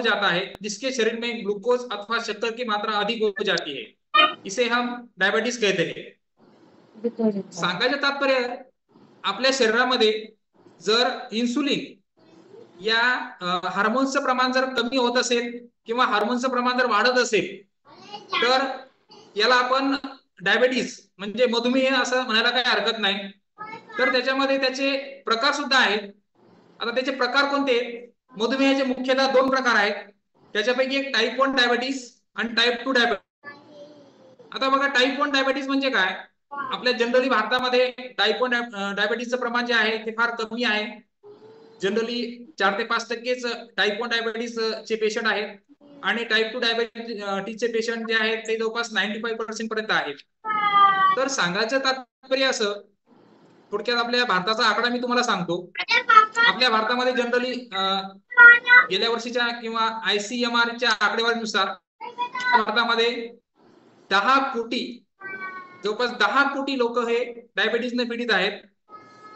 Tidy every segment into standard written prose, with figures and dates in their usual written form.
हो जाता है जिसके शरीर में ग्लूकोज अथवा शक्कर की मात्रा अधिक हो जाती है, इसे हम डायबिटीज कहते हैं। सांगायचं तात्पर्य आपल्या शरीरामध्ये जर इन्सुलिन या हार्मोन्सचं प्रमाण जर कमी होत असेल किंवा हार्मोन्सचं प्रमाण जर वाढत असेल तर याला आपण डायबिटीज म्हणजे मधुमेह असं म्हणायला काही हरकत नाही। तर त्याच्यामध्ये त्याचे प्रकार सुद्धा आहेत। आता त्याचे प्रकार कोणते? मधुमेहाचे मुख्यतः दोन प्रकार आहेत, त्याच्यापैकी एक टाईप 1 डायबिटीज आणि टाईप 2 डायबिटीज। आता बघा टाईप 1 डायबिटीज म्हणजे काय? आपल्या जनरली भारतामध्ये टाईप 1 डायबिटीजचं प्रमाण जे आहे ते फार कमी आहे। जनरली 4 ते 5% टाईप 1 डायबिटीज चे पेशंट आहेत आणि टाईप 2 डायबिटीजचे पेशंट जे आहेत ते जवळपास 95% पर्यंत आहेत। तर सांगायचं तात्पर्य असं, थोडक्यात आपल्या भारताचा आकडा मी तुम्हाला सांगतो। आपल्या भारतामध्ये जनरली गेल्या वर्षीच्या किंवा ICMRच्या आकडेवारीनुसार भारतामध्ये 10 कोटी जवळपास 10 कोटी लोक हे डायबिटीजने पीडित आहेत।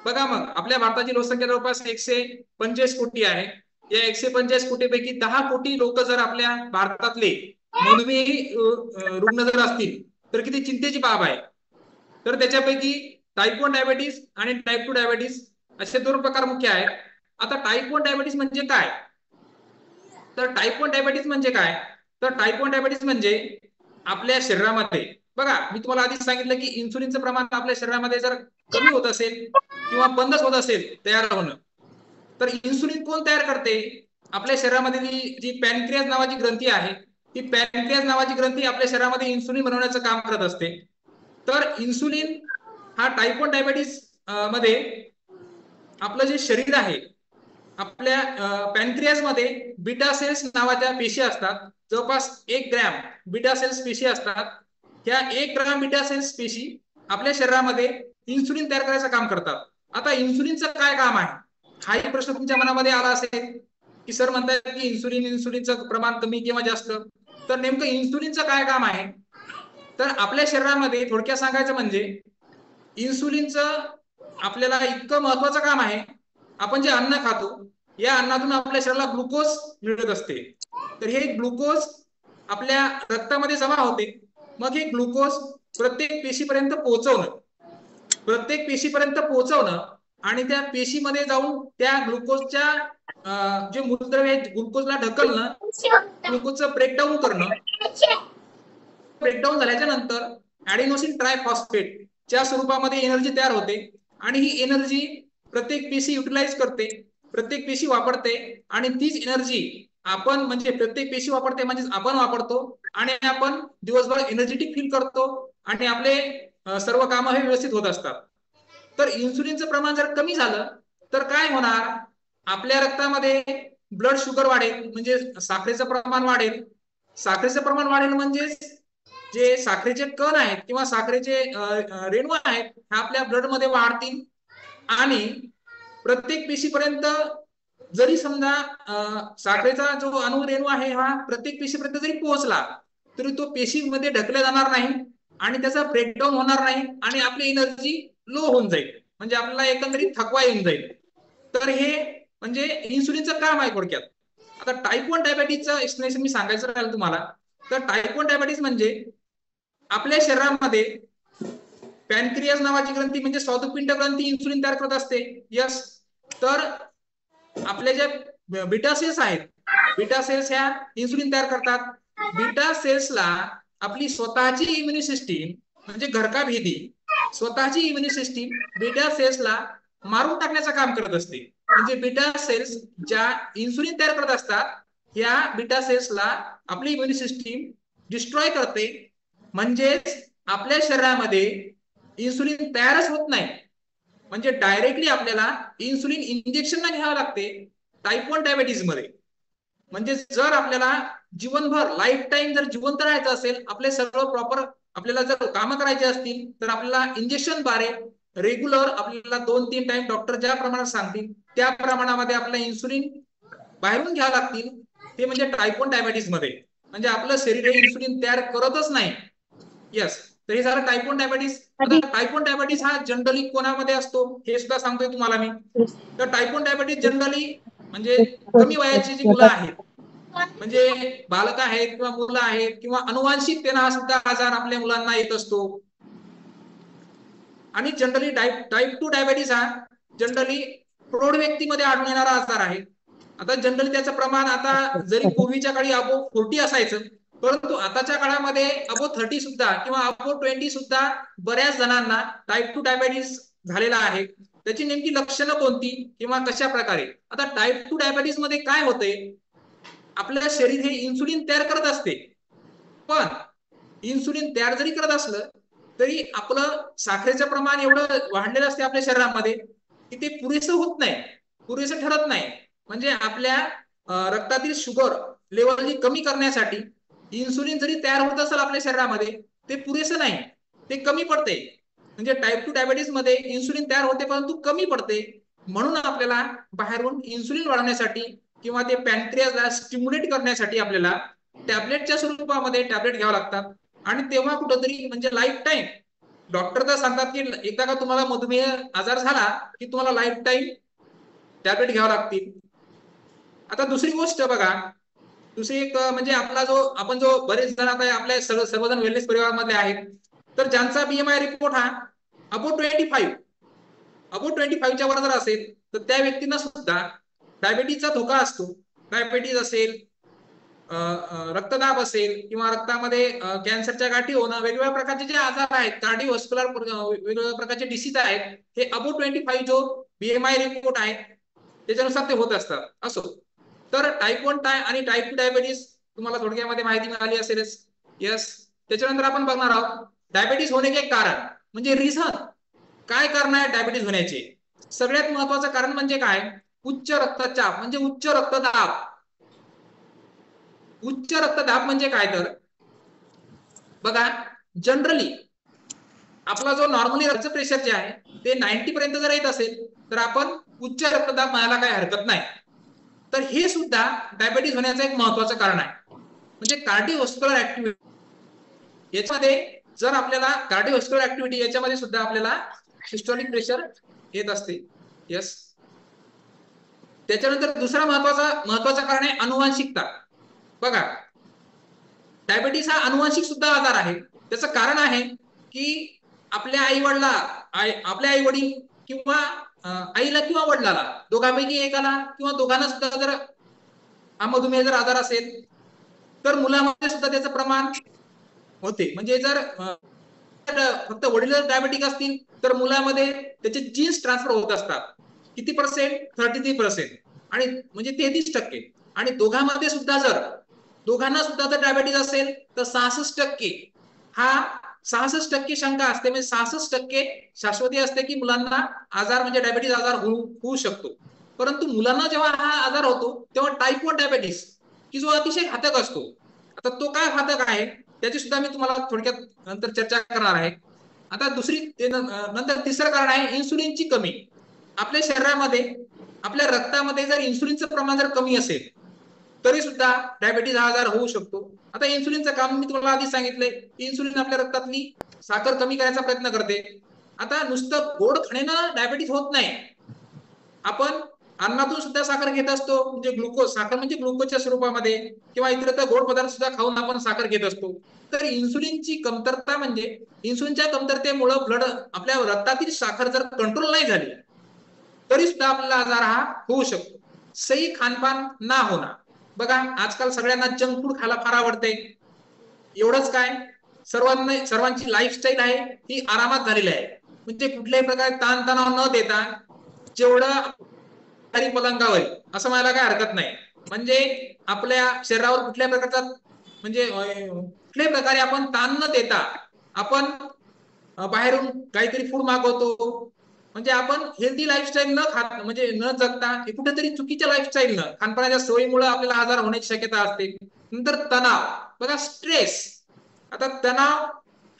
बघा मग आपल्या भारताची लोकसंख्या जवळपास 145 कोटी आहे। या 145 कोटीपैकी 10 कोटी लोक जर आपल्या भारतातले मधुमेही रुग्ण जर असतील तर किती चिंतेची बाब आहे। तर त्याच्यापैकी टाईप 1 डायबिटीज आणि टाईप 2 डायबिटीज असे दोन प्रकार मुख्य आहेत। आता टाईप 1 डायबिटीज म्हणजे काय? तर टाईप 1 डायबिटीज म्हणजे काय? तर टाईप 1 डायबिटीज म्हणजे आपल्या शरीरामध्ये बघा मी तुम्हाला आधीच सांगितलं की इन्सुलिनचं प्रमाण आपल्या शरीरामध्ये जर कमी होत असेल किंवा बंदच होत असेल तयार होणं, तर इन्सुलिन कोण तयार करते? आपल्या शरीरामध्ये जी पॅनक्रियाज नावाची ग्रंथी आहे, ती पॅनक्रियाज नावाची ग्रंथी आपल्या शरीरामध्ये इन्सुलिन बनवण्याचं काम करत असते। तर इन्सुलिन हा टाईप 1 डायबिटीज मध्ये आपलं जे शरीर आहे, आपल्या पॅनक्रियाज मध्ये बीटा सेल्स नावाच्या पेशी असतात। जवळपास 1 ग्रॅम बीटा सेल्स पेशी असतात। ह्या 1 ग्रॅम बीटा सेल्स पेशी आपल्या शरीरामध्ये इन्सुलिन तयार करायचं काम करतात। आता इन्सुलिनचं काय काम आहे हाही प्रश्न तुमच्या मनामध्ये आला असेल की सर म्हणतात की इन्सुलिनचं प्रमाण कमी किंवा जास्त, तर नेमकं इन्सुलिनचं काय काम आहे? तर आपल्या शरीरामध्ये थोडक्यात सांगायचं म्हणजे इन्सुलिनचं आपल्याला इतकं महत्वाचं काम आहे, आपण जे अन्न खातो या अन्नातून आपल्या शरीराला ग्लुकोज मिळत असते। तर हे ग्लुकोज आपल्या रक्तामध्ये जमा होते। मग हे ग्लुकोज प्रत्येक पेशीपर्यंत पोहोचवणं आणि त्या पेशीमध्ये जाऊन त्या ग्लुकोजच्या जे मूलद्रव्य आहे ग्लुकोजला ढकलणं, ग्लुकोजचं ब्रेकडाऊन करणं। ब्रेकडाऊन झाल्याच्या नंतर ॲडेनोसिन ट्रायफॉस्फेटच्या स्वरूपामध्ये एनर्जी तयार होते आणि ही एनर्जी प्रत्येक पेशी युटिलाइज करते, प्रत्येक पेशी वापरते आणि तीच एनर्जी आपण म्हणजे प्रत्येक पेशी वापरते म्हणजे आपण वापरतो आणि आपण दिवसभर एनर्जेटिक फील करतो आणि आपले सर्व कामं हे व्यवस्थित होत असतात। तर इन्सुलिनचं प्रमाण जर कमी झालं तर काय होणार? आपल्या रक्तामध्ये ब्लड शुगर वाढेल म्हणजे साखरेचं प्रमाण वाढेल। साखरेचं प्रमाण वाढेल म्हणजे जे साखरेचे कण आहेत किंवा साखरेचे रेणू आहेत हे आपल्या ब्लड मध्ये वाढतील आणि प्रत्येक पेशीपर्यंत जरी समजा साखरेचा जो अणुरेणू आहे हा प्रत्येक पेशीपर्यंत जरी पोहोचला तरी तो पेशीमध्ये ढकलला जाणार नाही आणि त्याचा ब्रेकडाऊन होणार नाही आणि आपली एनर्जी लो होऊन जाईल, म्हणजे आपल्याला एकंदरीत थकवा येऊन जाईल। तर हे म्हणजे इन्सुलिनचं काम आहे थोडक्यात। आता टाईप 1 डायबिटीजचं एक्सप्लेनेशन मी सांगायचं राहिलं तुम्हाला, तर टाईप 1 डायबिटीज म्हणजे आपल्या शरीरामध्ये पॅनक्रियाज नावाची ग्रंथी म्हणजे स्वादुपिंड ग्रंथी इन्सुलिन तयार करत असते। यस, तर आपल्या ज्या बीटा सेल्स आहेत, बीटा सेल्स ह्या इन्सुलिन तयार करतात। बीटा सेल्सला आपली स्वतःची इम्युनी सिस्टीम म्हणजे घरका भेदी स्वतःची इम्युनी सिस्टीम बीटा सेल्सला मारून टाकण्याचं काम करत असते। म्हणजे बीटा सेल्स ज्या इन्सुलिन तयार करत असतात या बीटा सेल्सला आपली इम्युनी सिस्टीम डिस्ट्रॉय करते, म्हणजेच आपल्या शरीरामध्ये इन्सुलिन तयारच होत नाही। म्हणजे डायरेक्टली आपल्याला इन्सुलिन इंजेक्शन घ्यावं लागते टाईप 1 डायबिटीज मध्ये। म्हणजे जर आपल्याला जीवनभर लाईफ टाईम जर जिवंत राहायचं असेल, आपले सर्व प्रॉपर आपल्याला जर कामं करायची असतील तर आपल्याला इंजेक्शनद्वारे रेग्युलर आपल्याला 2-3 टाइम डॉक्टर ज्या प्रमाणात सांगतील त्या प्रमाणामध्ये आपल्याला इन्सुलिन बाहेरून घ्यावं लागतील। ते म्हणजे टाईप 1 डायबिटीज मध्ये म्हणजे आपलं शरीर हे इन्सुलिन तयार करतच नाही। यस, तर हे झालं टाईप 1 डायबिटीज। आता टाईप 1 डायबिटीज हा जनरली कोणामध्ये असतो हे सुद्धा सांगतोय तुम्हाला मी। तर टाईप 1 डायबिटीज जनरली म्हणजे कमी वयाची जी मुलं आहेत म्हणजे बालक आहेत किंवा मुलं आहेत किंवा अनुवांशिकतेने हा सुद्धा आजार आपल्या मुलांना येत असतो. आणि जनरली टाईप 2 डायबेटीस हा जनरली प्रौढ व्यक्तीमध्ये आढळून येणारा आजार आहे. आता जनरली त्याचं प्रमाण आता जरी पूर्वीच्या काळी अबो 40 असायचं, परंतु आताच्या काळामध्ये अबो 30 सुद्धा किंवा अबो 20 सुद्धा बऱ्याच जणांना टाईप 2 डायबेटीस झालेला आहे. त्याची नेमकी लक्षणं कोणती किंवा कशा प्रकारे? आता टाईप 2 डायबेटीस मध्ये काय होते, आपलं शरीर हे इन्सुलिन तयार करत असते, पण इन्सुलिन तयार जरी करत असलं तरी आपलं साखरेचं प्रमाण एवढं वाढलेलं असते आपल्या शरीरामध्ये की ते पुरेसं होत नाही, पुरेसं ठरत नाही. म्हणजे आपल्या रक्तातील शुगर लेवल कमी करण्यासाठी इन्सुलिन जरी तयार होत असेल आपल्या शरीरामध्ये ते पुरेसं नाही, ते कमी पडते. म्हणजे टाईप 2 डायबेटीस मध्ये इन्सुलिन तयार होते परंतु कमी पडते. म्हणून आपल्याला बाहेरून इन्सुलिन वाढवण्यासाठी किंवा ते पॅनक्रियाजला स्टिम्युलेट करण्यासाठी आपल्याला टॅबलेटच्या स्वरूपामध्ये टॅबलेट घ्यावं लागतात. आणि तेव्हा कुठंतरी म्हणजे लाईफ टाईम डॉक्टर तर सांगतात की एकदा का तुम्हाला मधुमेह आजार झाला की तुम्हाला लाईफ टाईम टॅबलेट घ्यावं लागतील. आता दुसरी गोष्ट बघा, दुसरी एक म्हणजे आपला जो आपण जो बरेच जण आता आपल्या सर्वजण वेलनेस परिवारामध्ये आहेत, तर ज्यांचा बीएमआय रिपोर्ट हा अबो 25 च्या वर जर असेल तर त्या व्यक्तींना सुद्धा डायबिटीजचा धोका असतो. डायबिटीज असेल, रक्तदाब असेल किंवा रक्तामध्ये कॅन्सरच्या गाठी होणं, वेगवेगळ्या प्रकारचे जे आजार आहेत, कार्डिओव्हास्क्युलर वेगवेगळ्या प्रकारचे डिसीज आहेत, हे अबो 25 जो बीएमआय रिपोर्ट आहे त्याच्यानुसार ते होत असतात. असो, तर टाईप 1 आणि टाईप 2 डायबिटीस तुम्हाला थोडक्यामध्ये माहिती मिळाली असेलच. यस. त्याच्यानंतर आपण बघणार आहोत डायबिटीस होणे के कारण, म्हणजे रिझन, काय कारण आहे डायबिटीस होण्याचे. सगळ्यात महत्वाचं कारण म्हणजे काय, उच्च रक्तचाप म्हणजे उच्च रक्तदाब. उच्च रक्तदाब म्हणजे काय, तर बघा जनरली आपला जो नॉर्मली रक्त प्रेशर जे आहे ते 90 पर्यंत जर येत असेल तर आपण उच्च रक्तदाब म्हणायला काही हरकत नाही. तर हे सुद्धा डायबिटीस होण्याचं एक महत्वाचं कारण आहे. म्हणजे कार्डिओव्हास्क्युलर ऍक्टिव्हिटी याच्यामध्ये जर आपल्याला कार्डिओव्हास्क्युलर ऍक्टिव्हिटी याच्यामध्ये सुद्धा आपल्याला सिस्टोलिक प्रेशर येत असते. यस. त्याच्यानंतर दुसरा महत्वाचं कारण आहे अनुवांशिकता. बघा, डायबिटीस हा अनुवांशिक सुद्धा आजार आहे. त्याचं कारण आहे की आपल्या आई वडील किंवा आईला किंवा वडिलाला दोघांपैकी एकाला किंवा दोघांना सुद्धा जर हा मधुमेह जर आजार असेल तर मुलामध्ये सुद्धा त्याचं प्रमाण होते. म्हणजे जर फक्त वडील डायबेटिक असतील तर मुलामध्ये त्याचे जीन्स ट्रान्सफर होत असतात. किती पर्सेंट? 33%, आणि म्हणजे 33%. आणि दोघांमध्ये सुद्धा दोघांना सुद्धा जर डायबेटीस असेल तर 66%. हा 66% शंका असते, म्हणजे 66% शाश्वती असते की मुलांना आजार म्हणजे डायबेटीस आजार होऊ शकतो. परंतु मुलांना जेव्हा हा आजार होतो तेव्हा टाईप 1 डायबेटीस की जो अतिशय घातक असतो. आता तो काय घातक आहे त्याची सुद्धा मी तुम्हाला थोडक्यात नंतर चर्चा करणार आहे. आता नंतर तिसरं कारण आहे इन्सुलिनची कमी. आपल्या शरीरामध्ये आपल्या रक्तामध्ये जर इन्सुलिनचं प्रमाण जर कमी असेल तरी सुद्धा डायबिटीज हा आजार होऊ शकतो. आता इन्सुलिनचं काम मी तुम्हाला आधी सांगितलंय, इन्सुलिन आपल्या रक्तातली साखर कमी करायचा प्रयत्न करते. आता नुसतं गोड खाण्यानं डायबिटीज होत नाही. आपण अन्नातून सुद्धा साखर घेत असतो, म्हणजे ग्लुकोज, साखर म्हणजे ग्लुकोजच्या स्वरूपामध्ये, किंवा इतर गोड पदार्थ सुद्धा खाऊन आपण साखर घेत असतो. तर इन्सुलिनची कमतरता म्हणजे इन्सुलिनच्या कमतरतेमुळे आपल्या रक्तातील साखर जर कंट्रोल नाही झाली तरी सुद्धा आपल्याला आजार हा होऊ शकतो. सही खानपान ना होणार. बघा, आजकाल सगळ्यांना जंक फूड खायला फार आवडते. एवढंच काय, सर्वांची लाईफस्टाईल आहे ही आरामात झालेली आहे. म्हणजे कुठल्याही प्रकारे ताणतणाव न देता जेवढं पलंगावर असं म्हणायला काय हरकत नाही. म्हणजे आपल्या शरीरावर कुठल्या प्रकारचा म्हणजे कुठल्याही प्रकारे आपण ताण न देता आपण बाहेरून काहीतरी फूड मागवतो. म्हणजे आपण हेल्दी लाईफस्टाईल म्हणजे न जगता कुठेतरी चुकीच्या लाईफस्टाईल खानपानाच्या सवयीमुळे आपल्याला आजार होण्याची शक्यता असते. नंतर तणाव. बघा, स्ट्रेस. आता तणाव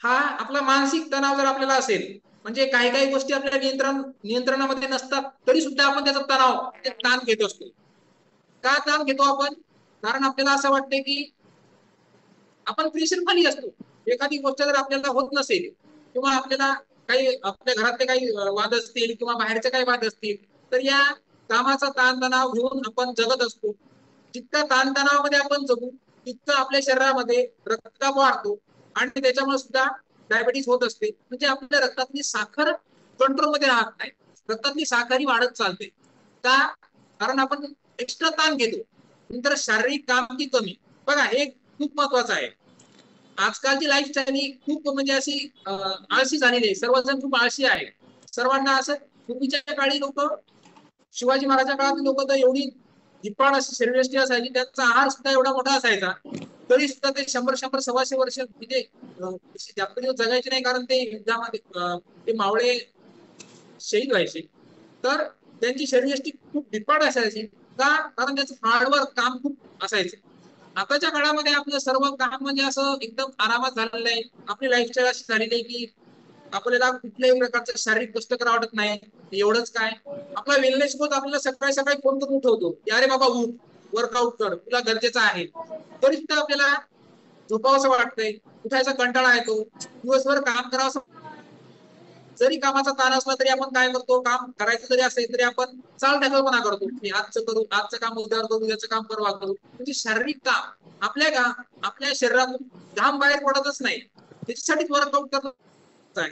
हा आपला मानसिक तणाव जर आपल्याला असेल, म्हणजे काही काही गोष्टी आपल्या नियंत्रणामध्ये नसतात तरी सुद्धा आपण त्याचा ताण घेत असतो. का ताण घेतो आपण? कारण आपल्याला असं वाटतं की आपण प्रेशर खाली असतो. एखादी गोष्ट जर आपल्याला होत नसेल किंवा आपल्याला काही आपल्या घरातले काही वाद असतील किंवा बाहेरचे काही वाद असतील तर या कामाचा ताणतणाव घेऊन आपण जगत असतो. जितका ताणतणावामध्ये आपण जगू तितकं आपल्या शरीरामध्ये रक्तदाब वाढतो आणि त्याच्यामुळे सुद्धा डायबिटीस होत असते. म्हणजे आपल्या रक्तातली साखर कंट्रोलमध्ये राहत नाही, रक्तातली साखर ही वाढत चालते. का? कारण आपण एक्स्ट्रा ताण घेतो. नंतर शारीरिक काम की कमी. बघा हे खूप महत्वाचं आहे. आजकालची लाईफस्टाईल ही खूप म्हणजे अशी आळशी झालेली आहे. सर्वजण खूप आळशी आहे. सर्वांना असं पूर्वीच्या काळी लोक, शिवाजी महाराजांच्या काळात लोक तर एवढी धिप्पाड अशी शरीरयष्टी असायची, त्यांचा आहार सुद्धा एवढा मोठा असायचा, तरी सुद्धा ते 100 सव्वाशे वर्ष म्हणजे जास्त दिवस जगायचे नाही, कारण ते युद्धामध्ये ते मावळे शहीद व्हायचे. तर त्यांची शरीरयष्टी खूप धिप्पाड असायची. का? कारण त्याचं हार्डवर्क काम खूप असायचं. आताच्या काळामध्ये आपलं सर्व काम म्हणजे असं एकदम आरामात झालेलं आहे. आपली लाईफस्टाईल अशी झालेली आहे की आपल्याला कुठल्याही प्रकारचं शारीरिक कष्ट करावं वाटत नाही. एवढंच काय, आपला वेलनेस कोच आपल्याला सकाळी सकाळी फोन करून उठवतो की अरे बाबा उठ, वर्कआउट कर, तुला गरजेचं आहे. तरी सुद्धा आपल्याला झोपावंसं वाटतंय, उठायचा कंटाळा येतो, दिवसभर काम करावं. जरी कामाचा ताण असला तरी आपण काय करतो, काम करायचं जरी असेल तरी आपण चालढकलपणा करतो की आजचं करू, आजचं काम उद्यावर करू, उद्याचं काम परवा करू. म्हणजे शारीरिक काम आपल्या शरीरातून घाम बाहेर पडतच नाही, त्याच्यासाठीच वर्कआउट करणं आहे.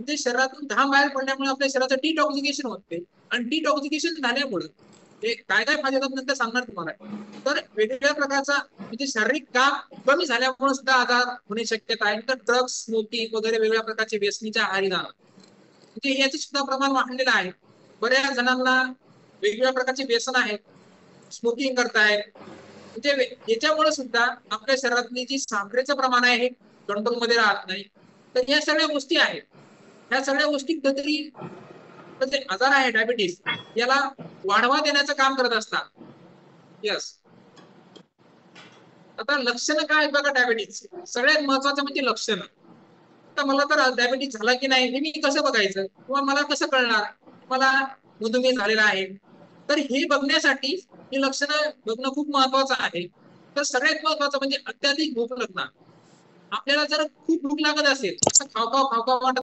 म्हणजे शरीरातून घाम बाहेर पडल्यामुळे आपल्या शरीराचं डिटॉक्सिकेशन होते आणि डिटॉक्सिकेशन झाल्यामुळे ते काय काय फायदे होतात नंतर सांगणार तुम्हाला. तर वेगवेगळ्या प्रकारचा म्हणजे शारीरिक काम कमी झाल्यामुळे सुद्धा आजार होण्याची शक्यता आहे. तर ड्रग्स, स्मोकिंग वगैरे वेगवेगळ्या प्रकारचे व्यसनीच्या आहारी जाणं म्हणजे याचे सुद्धा प्रमाण वाढलेलं आहे. बऱ्याच जणांना वेगवेगळ्या प्रकारचे व्यसन आहेत, स्मोकिंग करतायत. म्हणजे याच्यामुळे सुद्धा आपल्या शरीरातली जी साखरेचं प्रमाण आहे हे कंट्रोलमध्ये राहत नाही. तर या सगळ्या गोष्टी आहेत. ह्या सगळ्या गोष्टी कधीतरी जे आजार आहे डायबिटीस याला वाढवा देण्याचं काम करत असतात. यस. आता लक्षणं काय आहेत बघा डायबिटीस. सगळ्यात महत्वाचं म्हणजे लक्षणं. तर मला तर डायबिटीस झाला की नाही हे मी कसं बघायचं, किंवा मला कसं कळणार मला मधुमेह झालेला आहे. तर हे बघण्यासाठी ही लक्षणं बघणं खूप महत्वाचं आहे. तर सगळ्यात महत्वाचं म्हणजे अत्याधिक भूक लागणं. आपल्याला जर खूप भूक लागत असेल तर खावखाव वाटत